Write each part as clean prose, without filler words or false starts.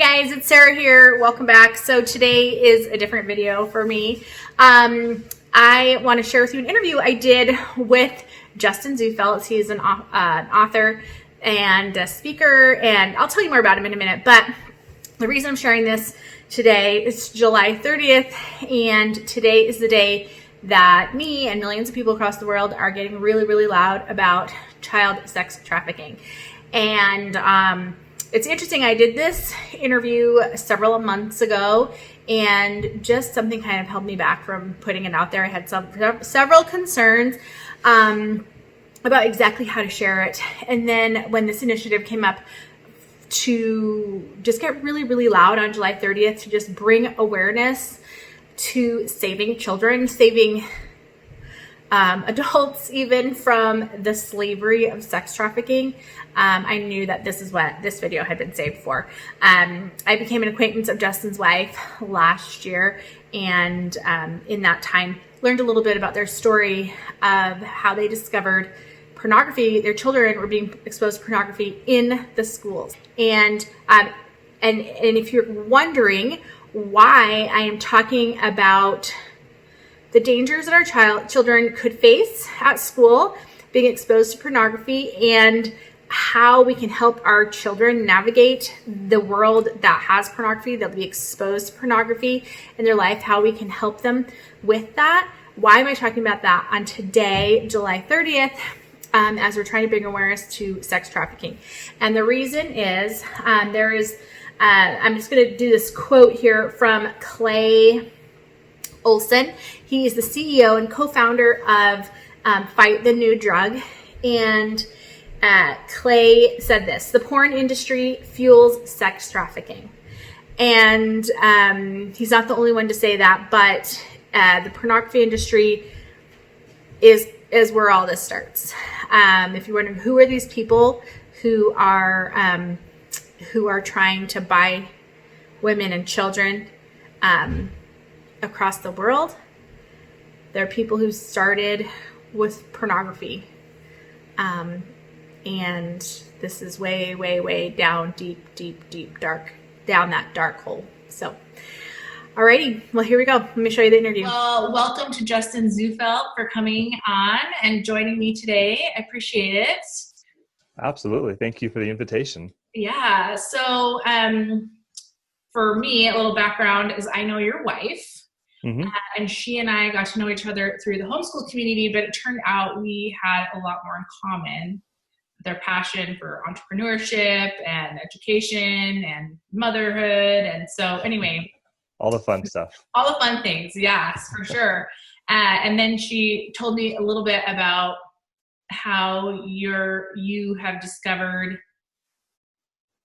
guys, it's Sarah here. Welcome back. So today is a different video for me. I want to share with you an interview I did with Justin Zufelt. He's an author and a speaker, and I'll tell you more about him in a minute. But the reason I'm sharing this today is July 30th, and today is the day that me and millions of people across the world are getting really, really loud about child sex trafficking. And it's interesting, I did this interview several months ago, and just something kind of held me back from putting it out there. I had several concerns about exactly how to share it. And then when this initiative came up to just get really, really loud on July 30th, to just bring awareness to saving children, saving adults even from the slavery of sex trafficking, I knew that this is what this video had been saved for. I became an acquaintance of Justin's wife last year, and in that time learned a little bit about their story of how they discovered pornography. Their children were being exposed to pornography in the schools. And if you're wondering why I am talking about the dangers that our children could face at school, being exposed to pornography, and how we can help our children navigate the world that has pornography, that will be exposed to pornography in their life, how we can help them with that. Why am I talking about that on today, July 30th, as we're trying to bring awareness to sex trafficking? And the reason is I'm just going to do this quote here from Clay Olson. He is the CEO and co-founder of Fight the New Drug. And Clay said this: the porn industry fuels sex trafficking. And he's not the only one to say that, but the pornography industry is where all this starts. If you're wondering who are these people who are trying to buy women and children across the world, there are people who started with pornography. And this is way, way, way down, deep, dark, down that dark hole. So, alrighty, well, here we go. Let me show you the interview. Well, welcome to Justin Zufelt for coming on and joining me today. I appreciate it. Absolutely. Thank you for the invitation. Yeah. So, for me, a little background is I know your wife. Mm-hmm. And she and I got to know each other through the homeschool community, but it turned out we had a lot more in common. Their passion for entrepreneurship and education and motherhood. And so anyway. All the fun stuff. All the fun things, yes, for sure. And then she told me a little bit about how you have discovered,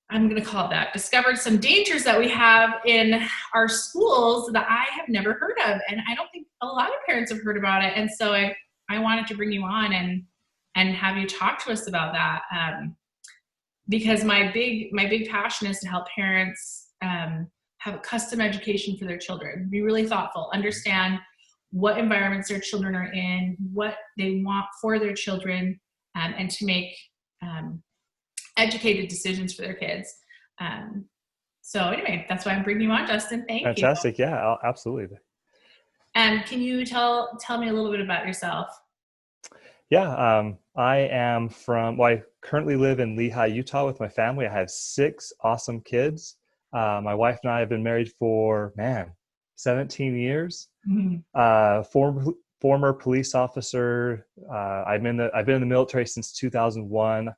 I'm going to call it that, discovered some dangers that we have in our schools that I have never heard of. And I don't think a lot of parents have heard about it. And so I wanted to bring you on and have you talk to us about that. Because my big passion is to help parents have a custom education for their children, be really thoughtful, understand what environments their children are in, what they want for their children, and to make educated decisions for their kids. So anyway, that's why I'm bringing you on, Justin. Thank you. Fantastic. Yeah, absolutely. Can you tell me a little bit about yourself? Yeah, I currently live in Lehi, Utah with my family. I have 6 awesome kids. My wife and I have been married for, 17 years. Mm-hmm. Former police officer. I've been in the military since 2001.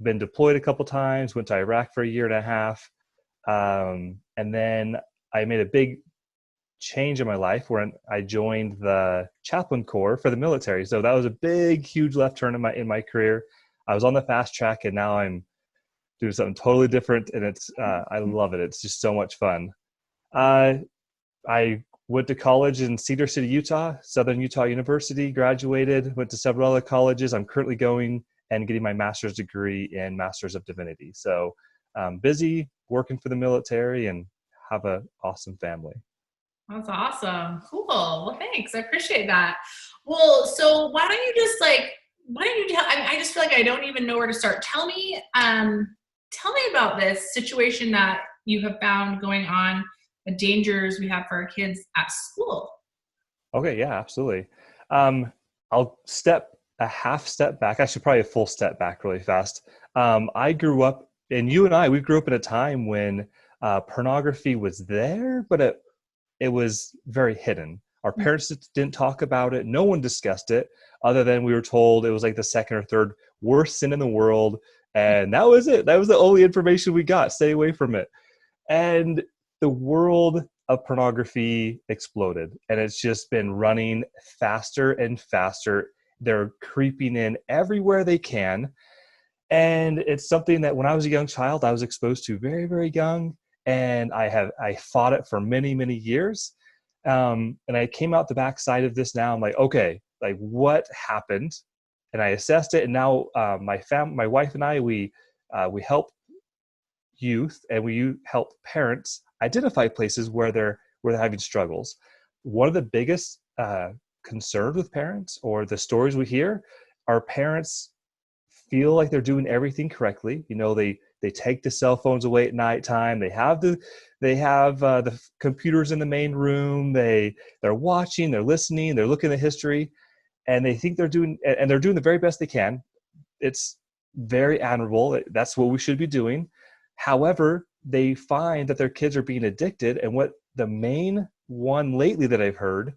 Been deployed a couple times, went to Iraq for a year and a half. And then I made a big change in my life where I joined the chaplain corps for the military. So that was a big, huge left turn in my career. I was on the fast track, and now I'm doing something totally different, and it's I love it. It's just so much fun. I went to college in Cedar City, Utah, Southern Utah University, graduated, went to several other colleges. I'm currently going and getting my master's degree in Masters of Divinity. So busy working for the military and have an awesome family. That's awesome. Cool. Well, thanks. I appreciate that. Well, so why don't you tell, I just feel like I don't even know where to start. Tell me tell me about this situation that you have found going on, the dangers we have for our kids at school. Okay, yeah, absolutely. I'll a half step back, actually probably a full step back really fast. I grew up, and you and we grew up in a time when pornography was there, but it was very hidden. Our parents didn't talk about it. No one discussed it other than we were told it was like the second or third worst sin in the world. And that was it. That was the only information we got. Stay away from it. And the world of pornography exploded, and it's just been running faster and faster. They're creeping in everywhere they can. And it's something that when I was a young child, I was exposed to very, very young. And I fought it for many, many years. And I came out the backside of this now. I'm like, okay, like what happened? And I assessed it. And now my wife and I, we help youth, and we help parents identify places where they're having struggles. One of the biggest concerns with parents, or the stories we hear, are parents feel like they're doing everything correctly. You know, they take the cell phones away at nighttime. They have the computers in the main room. They're watching, they're listening, they're looking at history, and they think they're doing the very best they can. It's very admirable. That's what we should be doing. However, they find that their kids are being addicted. And what the main one lately that I've heard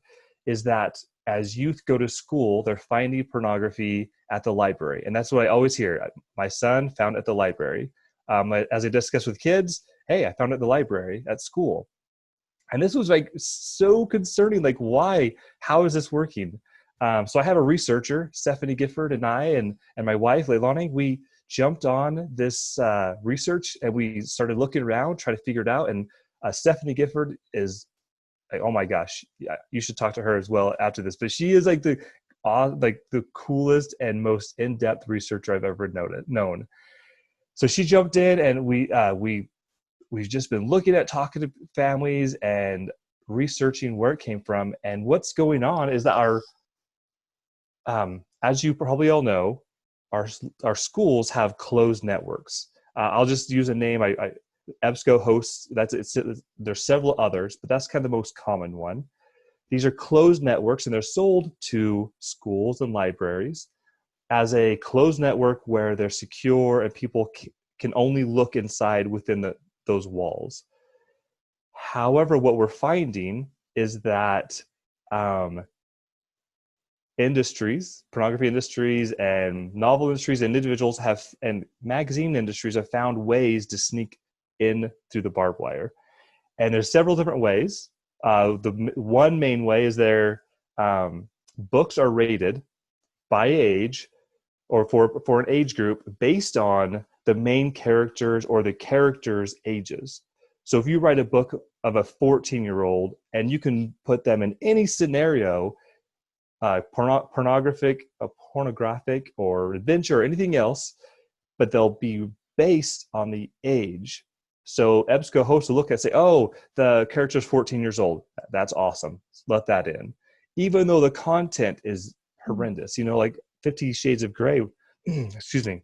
is that as youth go to school, they're finding pornography at the library. And that's what I always hear. My son found it at the library. As I discuss with kids, hey, I found it at the library at school. And this was like so concerning. Like, why? How is this working? So I have a researcher, Stephanie Gifford, and and my wife, Leilani, we jumped on this research, and we started looking around, trying to figure it out. And Stephanie Gifford is, like, oh my gosh, yeah, you should talk to her as well after this. But she is like the coolest and most in-depth researcher I've ever known. So she jumped in, and we've just been looking at talking to families and researching where it came from. And what's going on is that our as you probably all know, our schools have closed networks. I'll just use a name. EBSCO hosts. There's several others, but that's kind of the most common one. These are closed networks, and they're sold to schools and libraries as a closed network where they're secure and people can only look inside within those walls. However, what we're finding is that pornography industries and novel industries and individuals and magazine industries have found ways to sneak in through the barbed wire. And there's several different ways. The one main way is books are rated by age, or for an age group, based on the main characters or the characters' ages. So if you write a book of a 14-year-old and you can put them in any scenario, pornographic or adventure or anything else, but they'll be based on the age. So EBSCO hosts will look at say, oh, the character's 14 years old. That's awesome. Let that in. Even though the content is horrendous, like 50 Shades of Grey. Excuse me.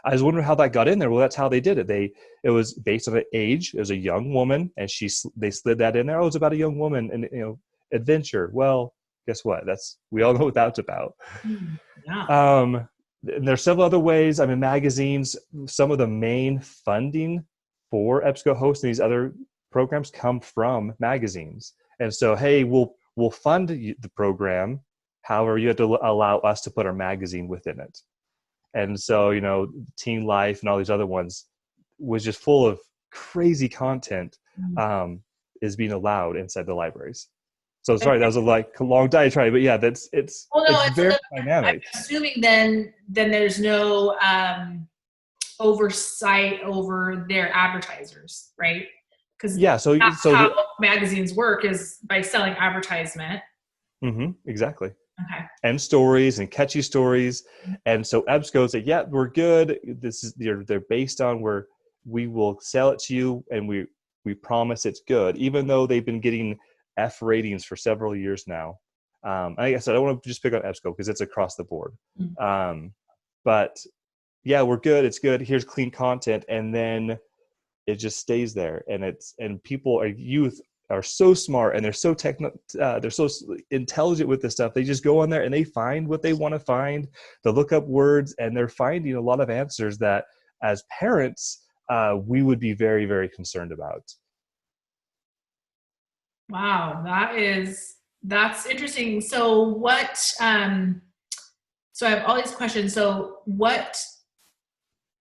I was wondering how that got in there. Well, that's how they did it. It was based on an age. It was a young woman, and they slid that in there. Oh, it's about a young woman and adventure. Well, guess what? We all know what that's about. Yeah. And there's several other ways. I mean, magazines. Some of the main funding for EBSCO hosts and these other programs come from magazines. And so, hey, we'll fund the program. However, you have to allow us to put our magazine within it. And so, Teen Life and all these other ones was just full of crazy content is being allowed inside the libraries. So sorry, that was a long diatribe, but yeah, it's very dynamic. I'm assuming then there's no oversight over their advertisers, right? Because that's how magazines work, is by selling advertisement. Exactly. Okay. And stories and catchy stories. And so EBSCO said, yeah, we're good. They're based on where we will sell it to you, and we promise it's good, even though they've been getting F ratings for several years now. I guess I don't want to just pick on EBSCO because it's across the board. But yeah, we're good. It's good. Here's clean content. And then it just stays there. And people are youth are so smart and they're so they're so intelligent with this stuff. They just go on there and they find what they want to find. They look up words and they're finding a lot of answers that as parents, we would be very, very concerned about. Wow. That's interesting. So what, so I have all these questions. So what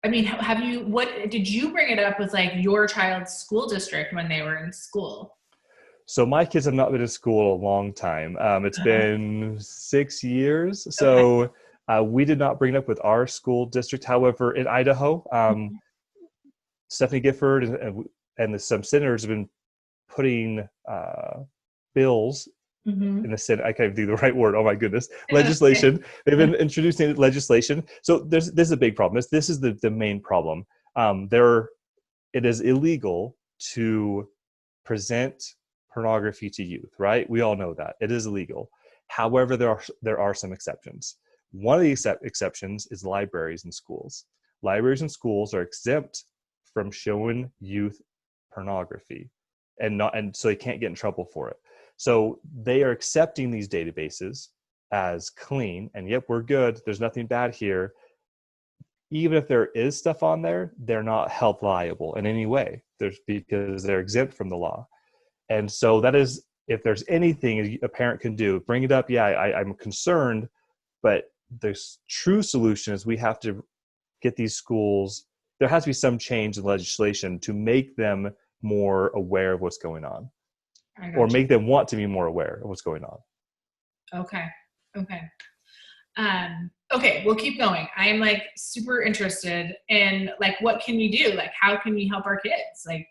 did you bring it up with like your child's school district when they were in school? So my kids have not been in school a long time. It's been 6 years. Okay. So we did not bring it up with our school district. However, in Idaho, Stephanie Gifford and some senators have been putting bills in the Senate. I can't even do the right word. Oh my goodness. Legislation. They've been introducing legislation. So this is a big problem. This is the main problem. It is illegal to present pornography to youth, right? We all know that. It is illegal. However, there are some exceptions. One of the exceptions is libraries and schools. Libraries and schools are exempt from showing youth pornography and so they can't get in trouble for it. So they are accepting these databases as clean and yep, we're good. There's nothing bad here. Even if there is stuff on there, they're not held liable in any way. Because they're exempt from the law. And so that is, if there's anything a parent can do, bring it up. Yeah, I'm concerned, but the true solution is we have to get these schools, there has to be some change in legislation to make them more aware of what's going on. Or make them want to be more aware of what's going on. Okay. Okay, we'll keep going. I am like super interested in like, what can we do? Like, how can we help our kids? Like,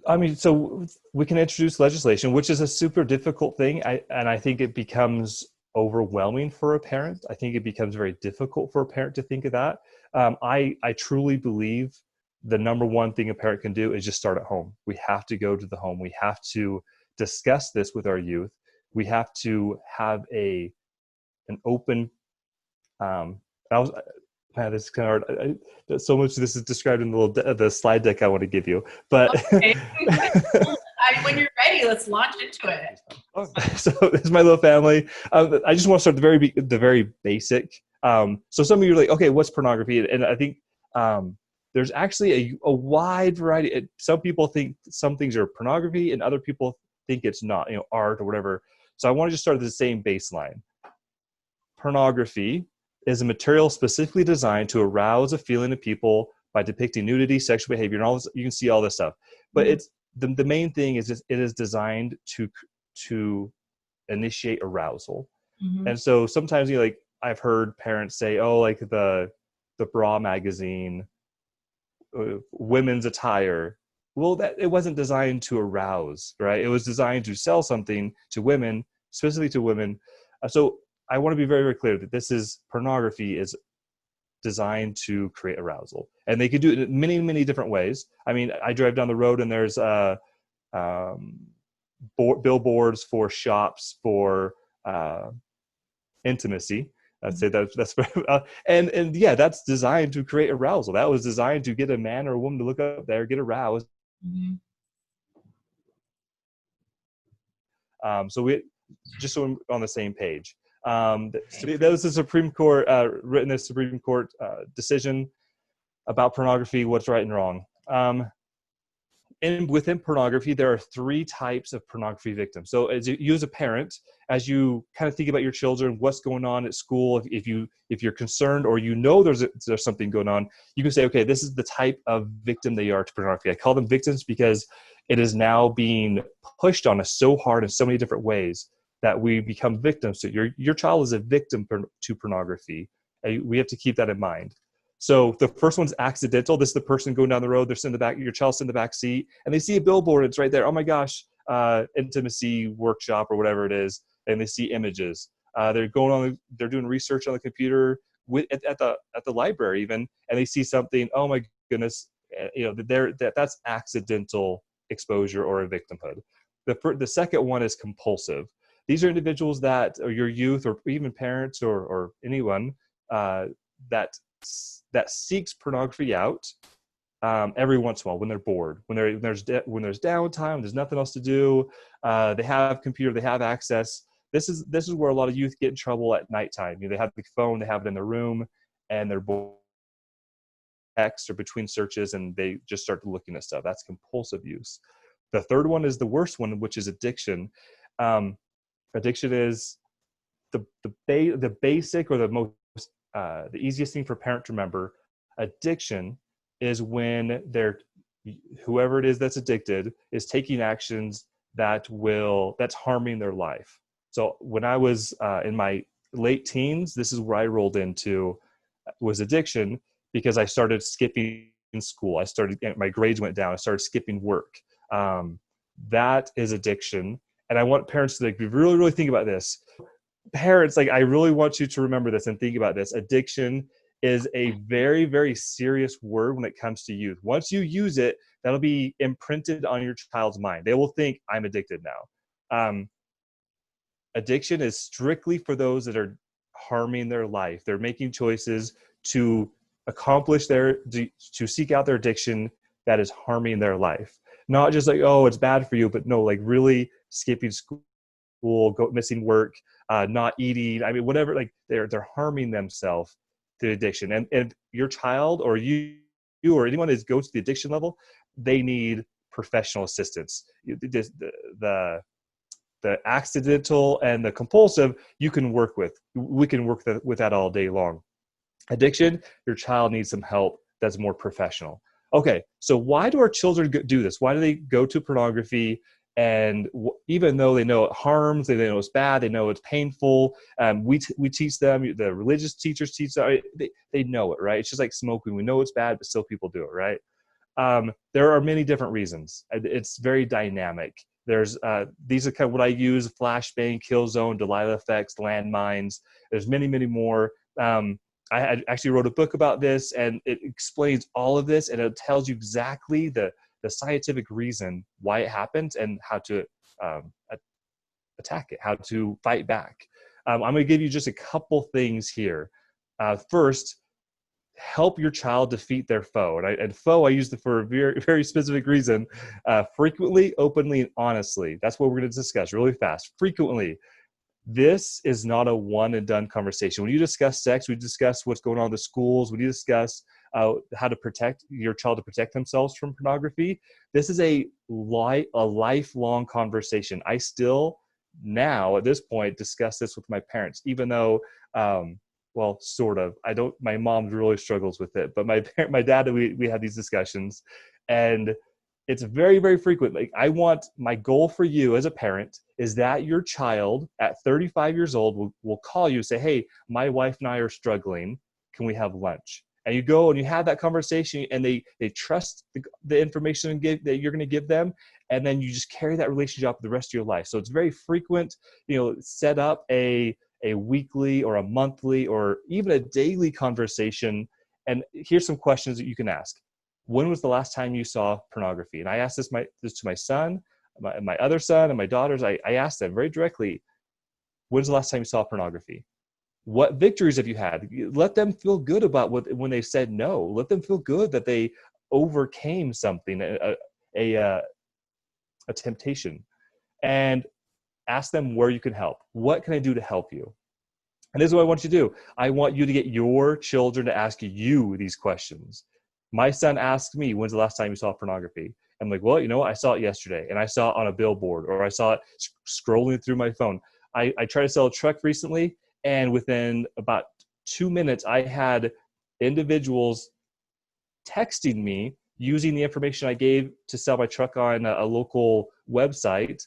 I mean, so we can introduce legislation, which is a super difficult thing. And I think it becomes overwhelming for a parent. I think it becomes very difficult for a parent to think of that. I truly believe the number one thing a parent can do is just start at home. We have to go to the home. We have to discuss this with our youth. We have to have an open, this is kind of hard. So much of this is described in the slide deck I want to give you. But okay. When you're ready, let's launch into it. So this is my little family. I just want to start the very basic. So some of you are like, okay, what's pornography? And I think there's actually a wide variety. Some people think some things are pornography, and other people think it's not, art or whatever. So I want to just start at the same baseline. Pornography is a material specifically designed to arouse a feeling in people by depicting nudity, sexual behavior, and all this. You can see all this stuff. But it's the main thing is it is designed to initiate arousal. And so sometimes I've heard parents say, oh, like the bra magazine, women's attire. Well, that it wasn't designed to arouse, right? It was designed to sell something to women, specifically to women. So I want to be very, very clear that pornography is designed to create arousal, and they could do it in many, many different ways. I mean, I drive down the road and there's billboards for shops for intimacy. I'd say that's and yeah, that's designed to create arousal. That was designed to get a man or a woman to look up there, get aroused. So we just so we're on the same page. That was the Supreme Court written a Supreme Court decision about pornography, what's right and wrong. And within pornography, there are 3 types of pornography victims. So as you as a parent, as you kind of think about your children, what's going on at school, if you're concerned or there's something going on, you can say, okay, this is the type of victim they are to pornography. I call them victims because it is now being pushed on us so hard in so many different ways that we become victims to your child is a victim to pornography. We have to keep that in mind. So the first one's accidental. This is the person going down the road. They're sitting in the back. Your child's in the back seat, and they see a billboard. It's right there. Oh my gosh, intimacy workshop or whatever it is, and they see images. They're doing research on the computer at the library even, and they see something. Oh my goodness, that's accidental exposure or a victimhood. The second one is compulsive. These are individuals that, or your youth, or even parents, or anyone that that seeks pornography out every once in a while when they're bored, when there's downtime, there's nothing else to do, they have computer, they have access. This is where a lot of youth get in trouble at nighttime. They have the phone, they have it in their room, and they're bored, text or between searches, and they just start looking at stuff. That's compulsive use. The third one is the worst one, which is addiction. Addiction is the basic or the most the easiest thing for a parent to remember. Addiction is when whoever it is that's addicted is taking actions that's harming their life. So when I was in my late teens, this is where I rolled into was addiction, because I started skipping school. My grades went down. I started skipping work. That is addiction. And I want parents to really, really think about this. Parents, I really want you to remember this and think about this. Addiction is a very, very serious word when it comes to youth. Once you use it, that'll be imprinted on your child's mind. They will think, I'm addicted now. Addiction is strictly for those that are harming their life. They're making choices to to seek out their addiction that is harming their life. Not just oh, it's bad for you, but no, really skipping school, missing work, not eating. I mean, whatever, they're harming themselves through addiction. And your child or you or anyone that goes to the addiction level, they need professional assistance. The accidental and the compulsive, you can work with. We can work with that all day long. Addiction, your child needs some help that's more professional. Okay, so why do our children do this? Why do they go to pornography? And even though they know it harms, they know it's bad, they know it's painful, we teach them, the religious teachers teach them, they know it, right? It's just like smoking. We know it's bad, but still people do it, right? There are many different reasons. It's very dynamic. There's these are kind of what I use: flashbang, kill zone, Delilah effects, landmines. There's many, many more. I actually wrote a book about this, and it explains all of this, and it tells you exactly the scientific reason why it happens and how to attack it, how to fight back. I'm going to give you just a couple things here. First, help your child defeat their foe. And foe, I used it for a very, very specific reason. Frequently, openly, and honestly. That's what we're going to discuss really fast. Frequently. This is not a one and done conversation. When you discuss sex, we discuss what's going on in the schools. When you discuss how to protect your child to protect themselves from pornography, this is a lifelong conversation. I still now at this point discuss this with my parents, even though, well, sort of. My mom really struggles with it, but my dad, we have these discussions, and it's very, very frequent. My goal for you as a parent is that your child at 35 years old will call you and say, hey, my wife and I are struggling. Can we have lunch? And you go and you have that conversation, and they trust the information that you're going to give them. And then you just carry that relationship up the rest of your life. So it's very frequent, set up a weekly or a monthly or even a daily conversation. And here's some questions that you can ask. When was the last time you saw pornography? And I asked this to my son, my other son, and my daughters. I asked them very directly, when's the last time you saw pornography? What victories have you had? Let them feel good about when they said no. Let them feel good that they overcame something, a temptation. And ask them where you can help. What can I do to help you? And this is what I want you to do. I want you to get your children to ask you these questions. My son asked me, when's the last time you saw pornography? I'm like, well, I saw it yesterday, and I saw it on a billboard, or I saw it scrolling through my phone. I tried to sell a truck recently, and within about 2 minutes, I had individuals texting me using the information I gave to sell my truck on a local website.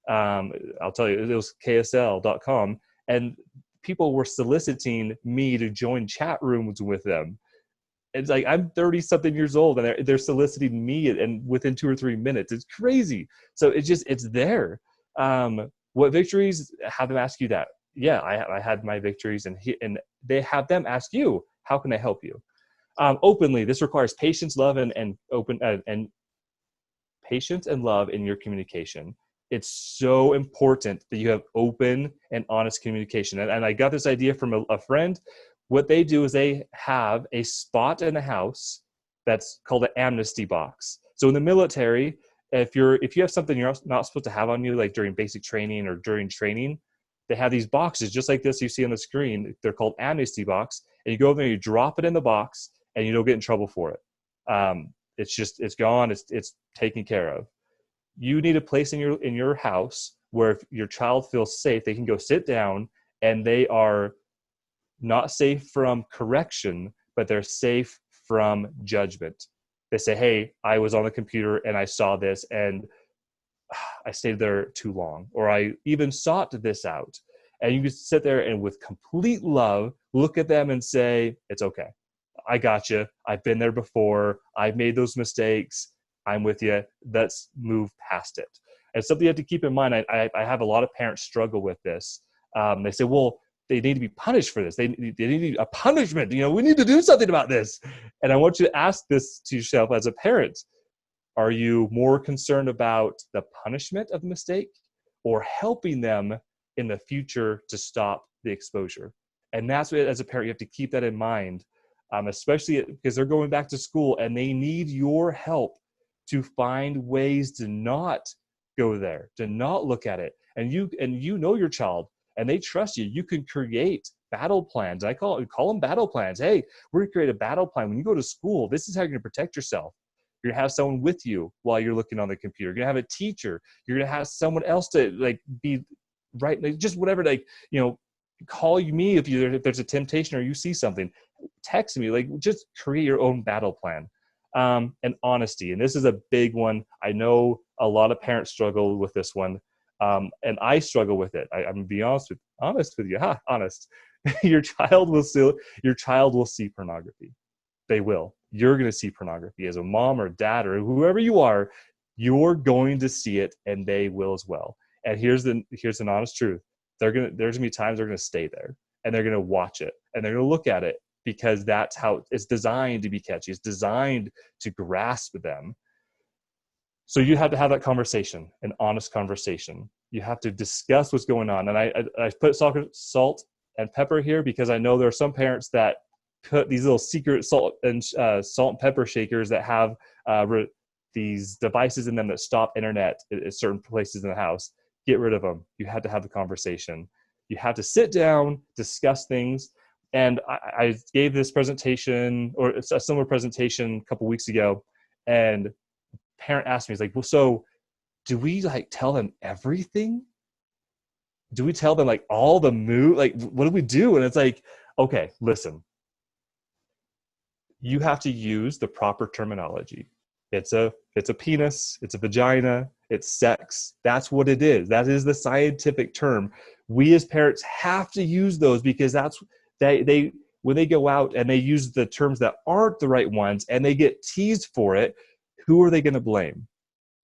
I'll tell you, it was ksl.com, and people were soliciting me to join chat rooms with them. It's like, I'm 30 something years old, and they're soliciting me, and within 2 or 3 minutes. It's crazy. So it's there. What victories? Have them ask you that. Yeah, I had my victories, and they have them ask you, how can I help you? Openly. This requires patience, love, and patience and love in your communication. It's so important that you have open and honest communication. And I got this idea from a friend. what they do is they have a spot in the house that's called an amnesty box. So in the military, if you have something you're not supposed to have on you, like during basic training or during training, they have these boxes just like this you see on the screen. They're called amnesty box, and you go over there, you drop it in the box, and you don't get in trouble for it. It's gone. It's taken care of. You need a place in your house where if your child feels safe, they can go sit down, and they are not safe from correction, but they're safe from judgment. They say, hey, I was on the computer and I saw this and I stayed there too long, or I even sought this out. And you can sit there and with complete love, look at them and say, it's okay. I got you. I've been there before. I've made those mistakes. I'm with you. Let's move past it. And something you have to keep in mind, I have a lot of parents struggle with this. They say, well, they need to be punished for this. They need a punishment. We need to do something about this. And I want you to ask this to yourself as a parent. Are you more concerned about the punishment of the mistake or helping them in the future to stop the exposure? And that's what, as a parent, you have to keep that in mind, especially because they're going back to school and they need your help to find ways to not go there, to not look at it. And you know your child and they trust you. You can create battle plans. I call them battle plans. Hey, we're going to create a battle plan. When you go to school, this is how you're going to protect yourself. You're going to have someone with you while you're looking on the computer. You're going to have a teacher. You're going to have someone else to be right. Just whatever, call me if there's a temptation or you see something. Text me. Just create your own battle plan. And honesty. And this is a big one. I know a lot of parents struggle with this one. And I struggle with it. I'm going to be honest with you. Honest. Your child will see pornography. They will. You're going to see pornography as a mom or dad or whoever you are. You're going to see it, and they will as well. And here's an honest truth. There's going to be times they're going to stay there, and they're going to watch it, and they're going to look at it because that's how it's designed to be catchy. It's designed to grasp them. So you have to have that conversation, an honest conversation. You have to discuss what's going on. And I put salt and pepper here because I know there are some parents that put these little secret salt and pepper shakers that have these devices in them that stop internet at certain places in the house. Get rid of them. You have to have the conversation. You have to sit down, discuss things. And I gave this presentation or a similar presentation a couple weeks ago, and a parent asked me, he's like, well, so do we tell them everything? Do we tell them all the move? What do we do? And it's okay, listen. You have to use the proper terminology. It's a penis, it's a vagina, it's sex. That's what it is. That is the scientific term. We as parents have to use those because that's they when they go out and they use the terms that aren't the right ones and they get teased for it, who are they going to blame?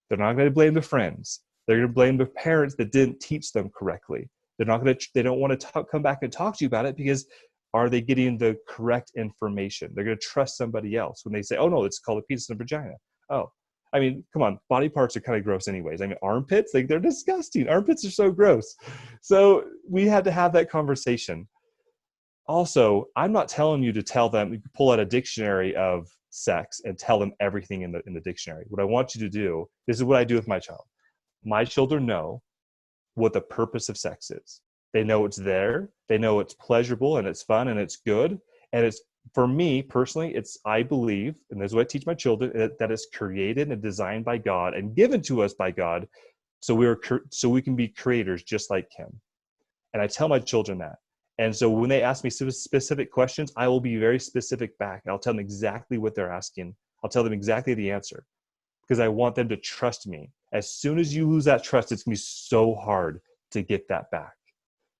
They're not going to blame the friends. They're going to blame the parents that didn't teach them correctly. They don't want to come back and talk to you about it because are they getting the correct information? They're going to trust somebody else when they say, oh, no, it's called a penis and a vagina. Oh, I mean, come on. Body parts are kind of gross anyways. I mean, armpits, they're disgusting. Armpits are so gross. So we had to have that conversation. Also, I'm not telling you to tell them, pull out a dictionary of sex and tell them everything in the dictionary. What I want you to do, this is what I do with my child. My children know what the purpose of sex is. They know it's there. They know it's pleasurable and it's fun and it's good. And it's, for me personally, I believe, and this is what I teach my children, that it's created and designed by God and given to us by God. So we can be creators just like Him. And I tell my children that. And so when they ask me specific questions, I will be very specific back. I'll tell them exactly what they're asking. I'll tell them exactly the answer because I want them to trust me. As soon as you lose that trust, it's going to be so hard to get that back.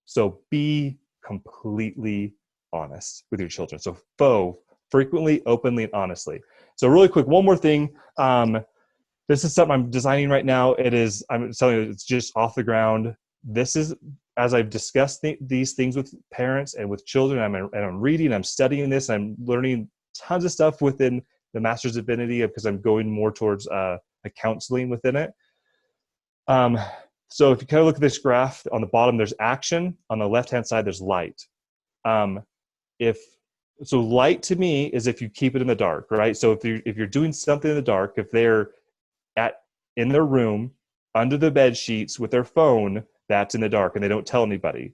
So be completely honest with your children. So frequently, openly, and honestly. So really quick, one more thing. This is something I'm designing right now. I'm telling you, it's just off the ground. This is, as I've discussed these things with parents and with children, I'm reading, I'm studying this, I'm learning tons of stuff within the Master's of Divinity because I'm going more towards a counseling within it. So if you kind of look at this graph, on the bottom, there's action. On the left-hand side, there's light. If So light to me is if you keep it in the dark, right? So if you're doing something in the dark, if they're in their room under the bed sheets with their phone, that's in the dark and they don't tell anybody.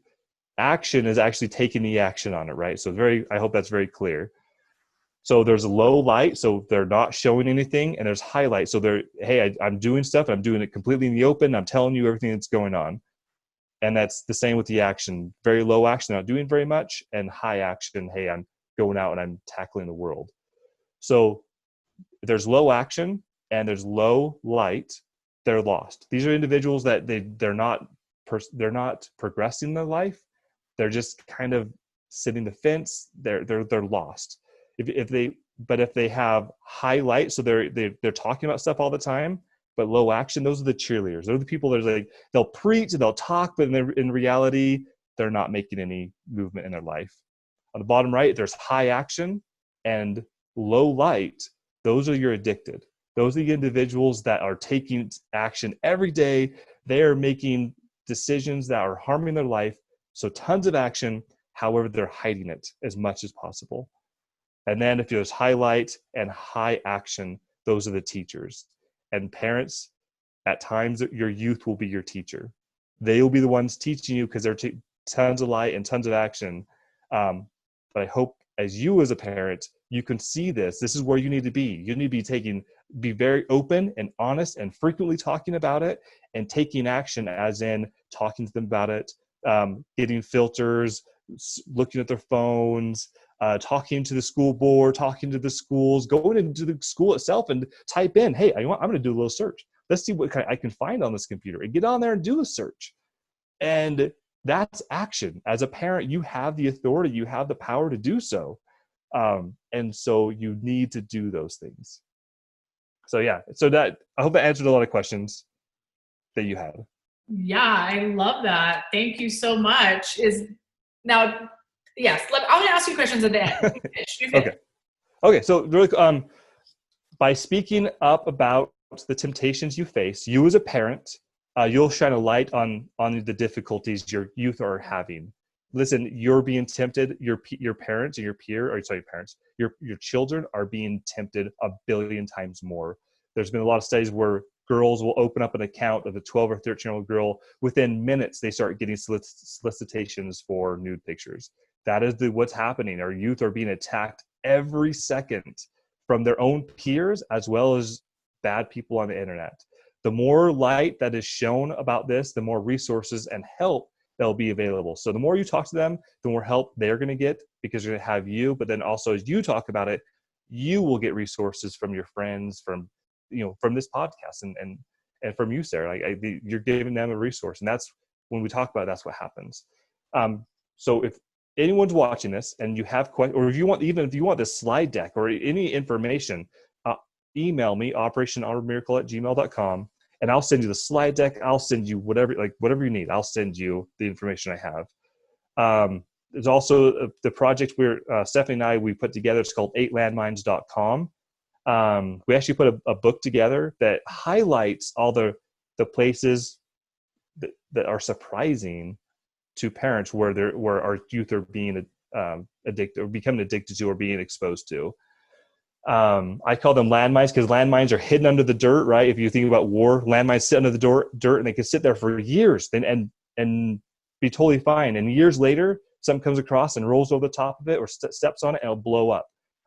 Action is actually taking the action on it, right? So I hope that's very clear. So there's a low light, so they're not showing anything, and there's highlight. So I'm doing stuff, I'm doing it completely in the open, I'm telling you everything that's going on. And that's the same with the action. Very low action, not doing very much, and high action, hey, I'm going out and I'm tackling the world. So if there's low action and there's low light, they're lost. These are individuals that they're not progressing their life. They're just kind of sitting the fence. They're lost. If they have high light, so they're talking about stuff all the time, but low action, those are the cheerleaders. They're the people that are like, they'll preach and they'll talk, but in reality, they're not making any movement in their life. On the bottom right, there's high action and low light. Those are your addicted. Those are the individuals that are taking action every day. They are making decisions that are harming their life. So tons of action, however, they're hiding it as much as possible. And then if there's highlight and high action, those are the teachers. And parents, at times, your youth will be your teacher. They will be the ones teaching you because they're tons of light and tons of action. But I hope as a parent, you can see this. This is where you need to be. You need to be very open and honest and frequently talking about it and taking action, as in talking to them about it, getting filters, looking at their phones, talking to the school board, talking to the schools, going into the school itself and type in, hey, I'm going to do a little search. Let's see what I can find on this computer, and get on there and do a search. And that's action. As a parent, you have the authority, you have the power to do so. And so you need to do those things. So yeah, I hope that answered a lot of questions that you had. Yeah, I love that. Thank you so much. Yes, I'm going to ask you questions at the end. Okay. So really, by speaking up about the temptations you face, you as a parent, you'll shine a light on the difficulties your youth are having. Listen, you're being tempted. Your parents and your children are being tempted a billion times more. There's been a lot of studies where girls will open up an account of a 12 or 13-year-old girl. Within minutes, they start getting solicitations for nude pictures. That is what's happening. Our youth are being attacked every second from their own peers as well as bad people on the internet. The more light that is shown about this, the more resources and help that'll be available. So the more you talk to them, the more help they're going to get, because they're going to have you. But then also, as you talk about it, you will get resources from your friends, from this podcast, and from you, Sarah. You're giving them a resource, and that's when we talk about it, that's what happens. So if anyone's watching this and you have questions, or if you want this slide deck or any information, email me, operationonwardmiracle@gmail.com, and I'll send you the slide deck. I'll send you whatever you need. I'll send you the information I have. There's also the project Stephanie and I, we put together. It's called 8landmines.com. We actually put a book together that highlights all the places that are surprising to parents where our youth are being addicted or becoming addicted to or being exposed to. I call them landmines because landmines are hidden under the dirt, right? If you think about war, landmines sit under the dirt and they can sit there for years and be totally fine. And years later, something comes across and rolls over the top of it or steps on it and it'll blow up.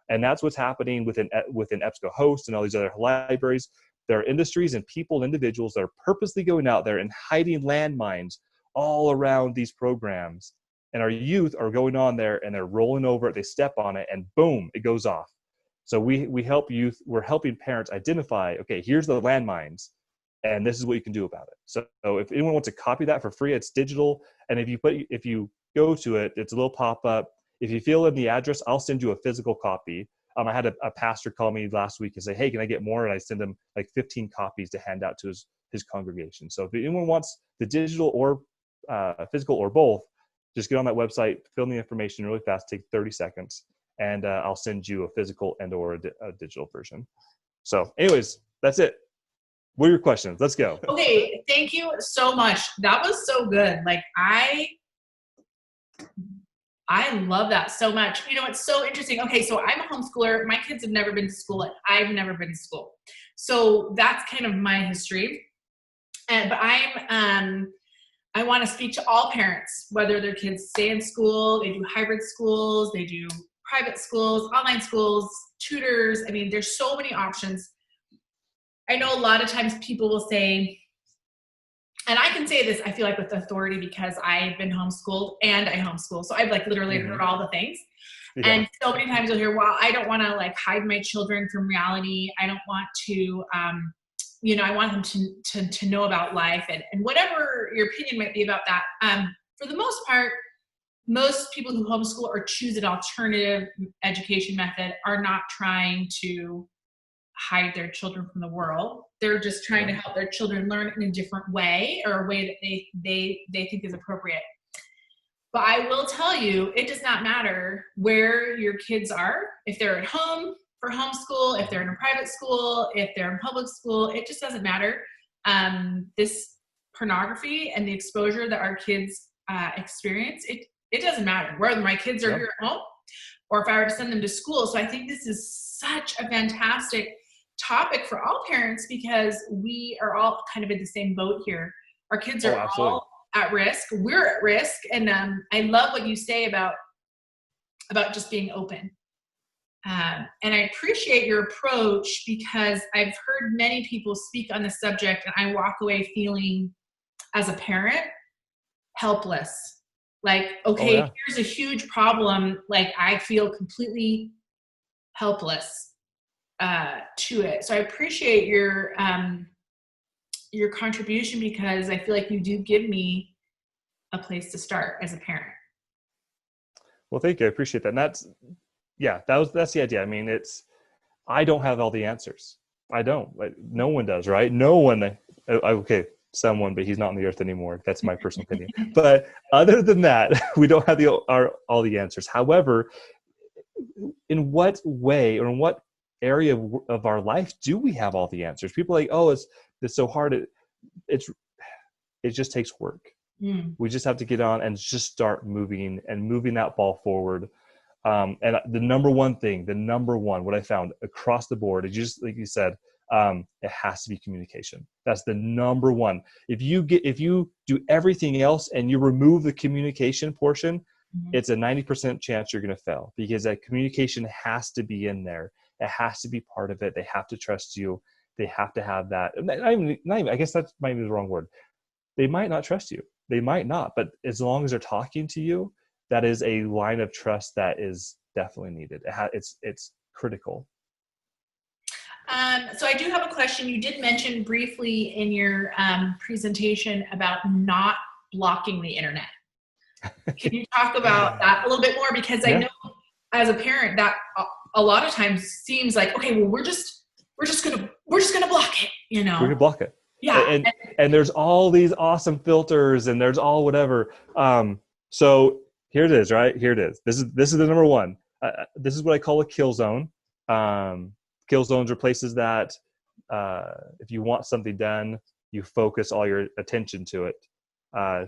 And that's what's happening within EBSCOhost and all these other libraries. There are industries and individuals that are purposely going out there and hiding landmines all around these programs. And our youth are going on there and they're rolling over it, they step on it, and boom, it goes off. So we help youth. We're helping parents identify, okay, here's the landmines, and this is what you can do about it. So if anyone wants to copy that for free, it's digital. And if you go to it, it's a little pop-up. If you fill in the address, I'll send you a physical copy. I had a pastor call me last week and say, hey, can I get more? And I send him like 15 copies to hand out to his congregation. So if anyone wants the digital or physical or both, just get on that website, fill in the information really fast, take 30 seconds. And I'll send you a physical and or a digital version. So anyways, that's it. What are your questions? Let's go. Okay, thank you so much. That was so good. I love that so much. You know, it's so interesting. Okay, so I'm a homeschooler. My kids have never been to school, and I've never been to school. So that's kind of my history. But I want to speak to all parents, whether their kids stay in school, they do hybrid schools, they do private schools, online schools, tutors. I mean, there's so many options. I know a lot of times people will say, and I can say this, I feel like with authority because I've been homeschooled and I homeschool. So I've like literally heard all the things. Yeah. And so many times you'll hear, well, I don't want to like hide my children from reality. I don't want to, you know, I want them to know about life and whatever your opinion might be about that. For the most part, most people who homeschool or choose an alternative education method are not trying to hide their children from the world. They're just trying to help their children learn in a different way, or a way that they think is appropriate. But I will tell you, it does not matter where your kids are. If they're at home for homeschool, if they're in a private school, if they're in public school, it just doesn't matter. This pornography and the exposure that our kids experience, it doesn't matter whether my kids are here at home or if I were to send them to school. So I think this is such a fantastic topic for all parents, because we are all kind of in the same boat here. Our kids are all at risk. We're at risk. And I love what you say about just being open. And I appreciate your approach, because I've heard many people speak on the subject and I walk away feeling, as a parent, helpless. Like, okay, here's a huge problem. Like, I feel completely helpless to it. So I appreciate your contribution, because I feel like you do give me a place to start as a parent. Well, thank you. I appreciate that. And that's the idea. I mean, I don't have all the answers. I don't. No one does, right? No one. Okay, someone, but he's not on the earth anymore. That's my personal opinion. But other than that, we don't have all the answers. However, in what way or in what area of our life do we have all the answers? People are like, oh, it's so hard. It just takes work. We just have to get on and just start moving that ball forward. And the number one, what I found across the board is just like you said, it has to be communication. That's the number one. If you do everything else and you remove the communication portion, it's a 90% chance you're going to fail, because that communication has to be in there. It has to be part of it. They have to trust you. They have to have that. I guess that might be the wrong word. They might not trust you. They might not, but as long as they're talking to you, that is a line of trust that is definitely needed. It's critical. So I do have a question. You did mention briefly in your presentation about not blocking the internet. Can you talk about that a little bit more? Because I know as a parent that a lot of times seems like, okay, well, we're just gonna block it, you know. We're gonna block it. Yeah. And there's all these awesome filters and there's all whatever. So here it is, right? Here it is. This is the number one. This is what I call a kill zone. Kill zones are places that if you want something done, you focus all your attention to it.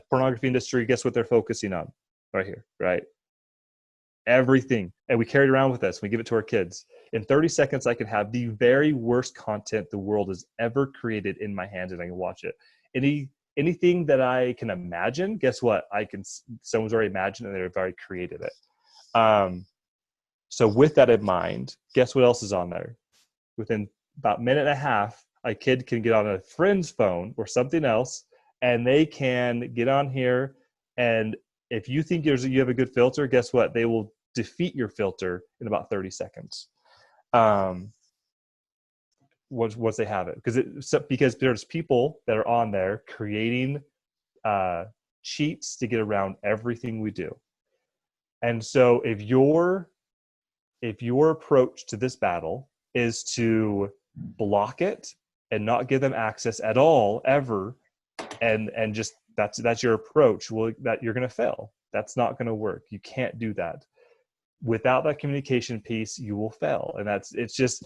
Pornography industry, guess what they're focusing on? Right here, right? Everything. And we carry it around with us. We give it to our kids. In 30 seconds, I can have the very worst content the world has ever created in my hands, and I can watch it. Anything that I can imagine, guess what? Someone's already imagined, and they've already created it. So with that in mind, guess what else is on there? Within about a minute and a half, a kid can get on a friend's phone or something else, and they can get on here. And if you think you have a good filter, guess what? They will defeat your filter in about 30 seconds. Once they have it, because there's people that are on there creating cheats to get around everything we do. And so if your approach to this battle is to block it and not give them access at all ever, and just that's your approach, well, that you're going to fail. That's not going to work. You can't do that. Without that communication piece, you will fail. And it's just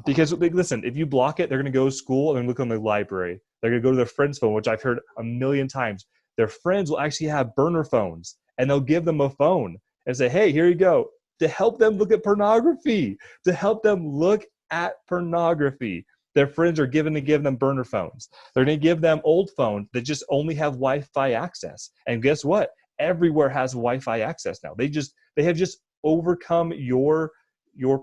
because, listen, if you block it, they're going to go to school and then look on the library. They're going to go to their friend's phone, which I've heard a million times. Their friends will actually have burner phones, and they'll give them a phone. and say, hey, here you go, to help them look at pornography, to help them look at pornography. Their friends are going to give them burner phones. They're going to give them old phones that just only have Wi-Fi access. And guess what? Everywhere has Wi-Fi access now. They have just overcome your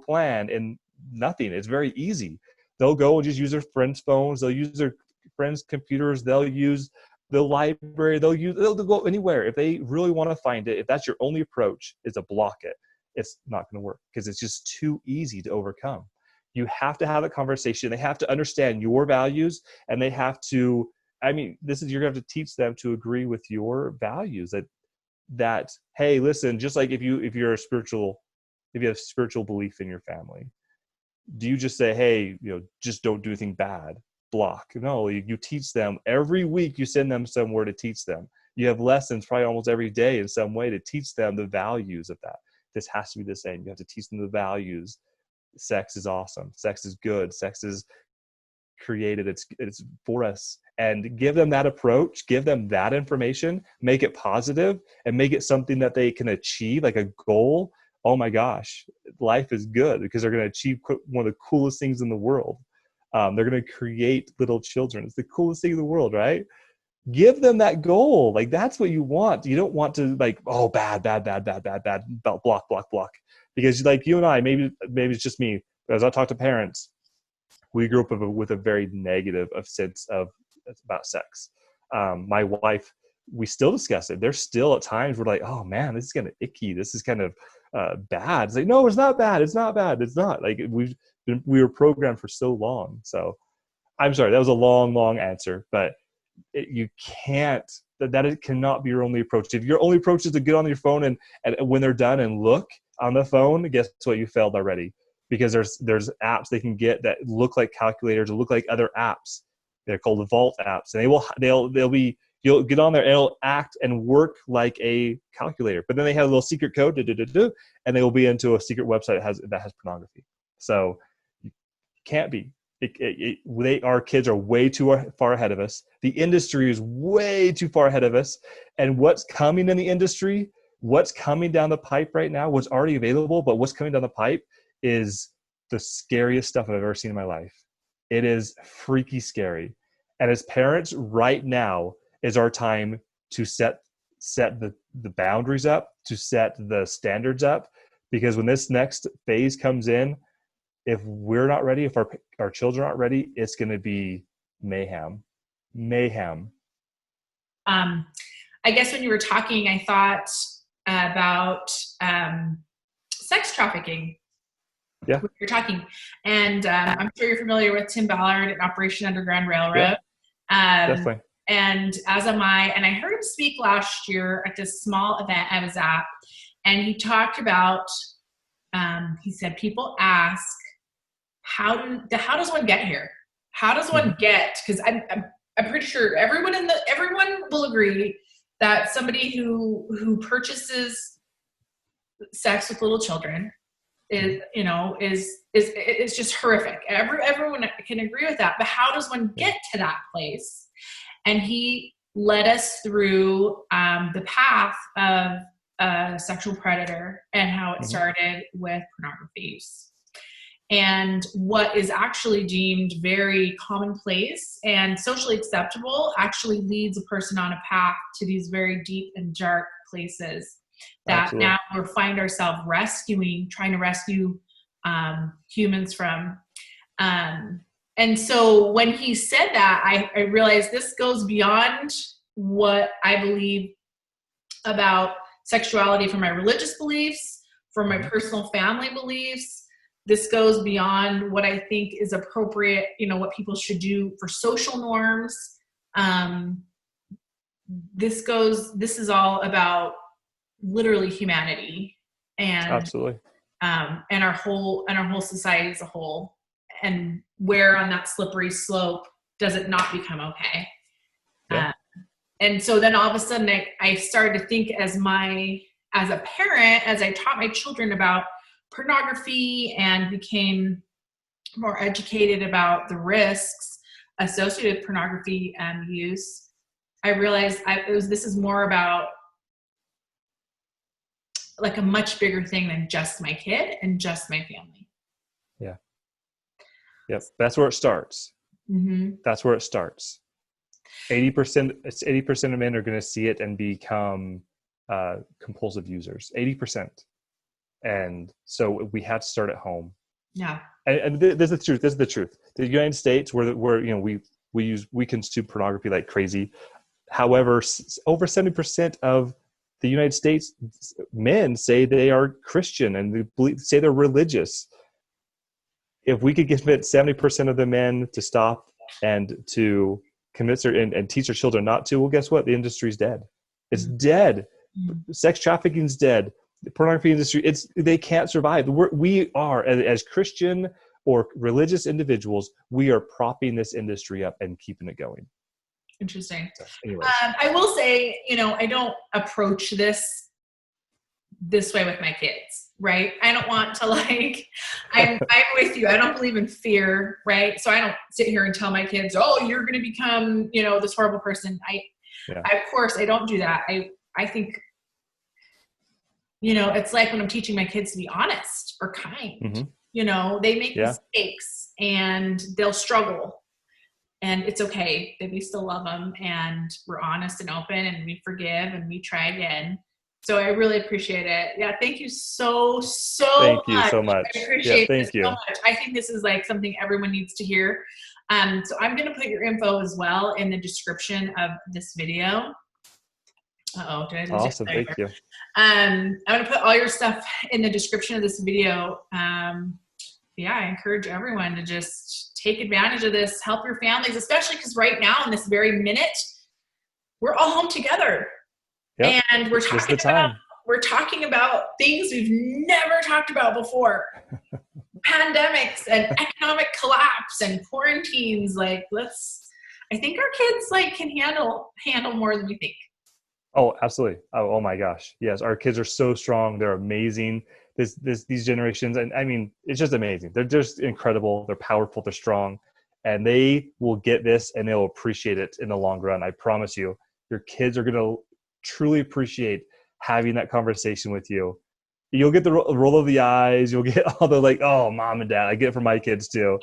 plan and nothing. It's very easy. They'll go and just use their friends' phones. They'll use their friends' computers. They'll use the library. They'll go anywhere. If they really want to find it, if that's your only approach, is to block it. It's not going to work because it's just too easy to overcome. You have to have a conversation. They have to understand your values, and they have to, you're going to have to teach them to agree with your values that, hey, listen, just like if you have spiritual belief in your family, do you just say, hey, just don't do anything bad, block? No, you teach them every week. You send them somewhere to teach them. You have lessons probably almost every day in some way to teach them the values of that. This has to be the same. You have to teach them the values. Sex is awesome. Sex is good. Sex is created. It's for us. And give them that approach, give them that information, make it positive, and make it something that they can achieve, like a goal. Oh my gosh, life is good because they're going to achieve one of the coolest things in the world. They're going to create little children. It's the coolest thing in the world, right? Give them that goal. Like, that's what you want. You don't want to bad, block. Because like you and I, maybe it's just me, but as I talk to parents, we grew up with a very negative sense about sex. My wife, we still discuss it. There's still at times we're like, oh man, this is kind of icky. This is kind of bad. It's like, no, it's not bad. It's not bad. It's not. Like, we were programmed for so long. So I'm sorry, that was a long answer, but you can't, it cannot be your only approach. If your only approach is to get on your phone and when they're done and look on the phone, guess what? You failed already, because there's apps they can get that look like calculators or look like other apps. They're called the Vault apps, and you'll get on there and it'll act and work like a calculator. But then they have a little secret code, and they will be into a secret website that has pornography. So you can't be. Our kids are way too far ahead of us. The industry is way too far ahead of us. And what's coming in the industry, what's coming down the pipe right now, what's already available, but what's coming down the pipe is the scariest stuff I've ever seen in my life. It is freaky scary. And as parents, right now is our time to set the boundaries up, to set the standards up, because when this next phase comes in, if we're not ready, if our children aren't ready, it's going to be mayhem. I guess when you were talking, I thought about sex trafficking. Yeah. You're talking, and I'm sure you're familiar with Tim Ballard at Operation Underground Railroad. Yeah, definitely. And as am I. And I heard him speak last year at this small event I was at, and he talked about. He said, people ask, how does one get here? How does one get? Because I'm pretty sure everyone will agree that somebody who purchases sex with little children is just horrific. Everyone can agree with that. But how does one get to that place? And he led us through the path of a sexual predator and how it started with pornography use. And what is actually deemed very commonplace and socially acceptable actually leads a person on a path to these very deep and dark places that Absolutely. now we find ourselves trying to rescue humans from. And so when he said that, I realized this goes beyond what I believe about sexuality from my religious beliefs, from my personal family beliefs. This goes beyond what I think is appropriate, what people should do for social norms. This is all about literally humanity and absolutely, and our whole society as a whole, and where on that slippery slope does it not become okay? Yeah. And so then all of a sudden I started to think as a parent, as I taught my children about pornography and became more educated about the risks associated with pornography use, I realized this is more about like a much bigger thing than just my kid and just my family. Yeah. Yep. That's where it starts. Mm-hmm. That's where it starts. 80% of men are going to see it and become compulsive users. 80%. And so we have to start at home. Yeah. And this is the truth. This is the truth. The United States, where you know we consume pornography like crazy. However, over 70% of the United States men say they are Christian and say they're religious. If we could convince 70% of the men to stop and to commit and teach their children not to, well, guess what? The industry's dead. It's dead. Sex trafficking's dead. The pornography industry, they can't survive. We are as Christian or religious individuals, we are propping this industry up and keeping it going. Interesting. Anyways. I will say, I don't approach this way with my kids, right? I don't want to I'm with you. I don't believe in fear, right? So I don't sit here and tell my kids, oh, you're going to become, this horrible person. Of course, I don't do that. I think, it's like when I'm teaching my kids to be honest or kind, they make mistakes and they'll struggle. And it's okay that we still love them and we're honest and open and we forgive and we try again. So I really appreciate it. Yeah. Thank you so much. Thank you so much. I appreciate it so much. I think this is like something everyone needs to hear. So I'm going to put your info as well in the description of this video. Uh-oh, did I lose Awesome. Thank you. I'm going to put all your stuff in the description of this video. I encourage everyone to just take advantage of this, help your families, especially because right now in this very minute, we're all home together. Yep. And we're talking about things we've never talked about before. Pandemics and economic collapse and quarantines. I think our kids can handle more than we think. Oh, absolutely. Oh my gosh. Yes. Our kids are so strong. They're amazing. These generations. And I mean, it's just amazing. They're just incredible. They're powerful. They're strong, and they will get this and they'll appreciate it in the long run. I promise you, your kids are going to truly appreciate having that conversation with you. You'll get the roll of the eyes. You'll get all the oh, mom and dad. I get it from my kids too.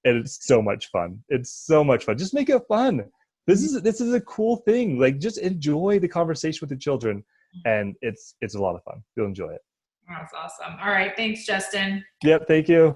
And it's so much fun. It's so much fun. Just make it fun. This is a cool thing. Just enjoy the conversation with the children, and it's a lot of fun. You'll enjoy it. That's awesome. All right. Thanks, Justin. Yep. Thank you.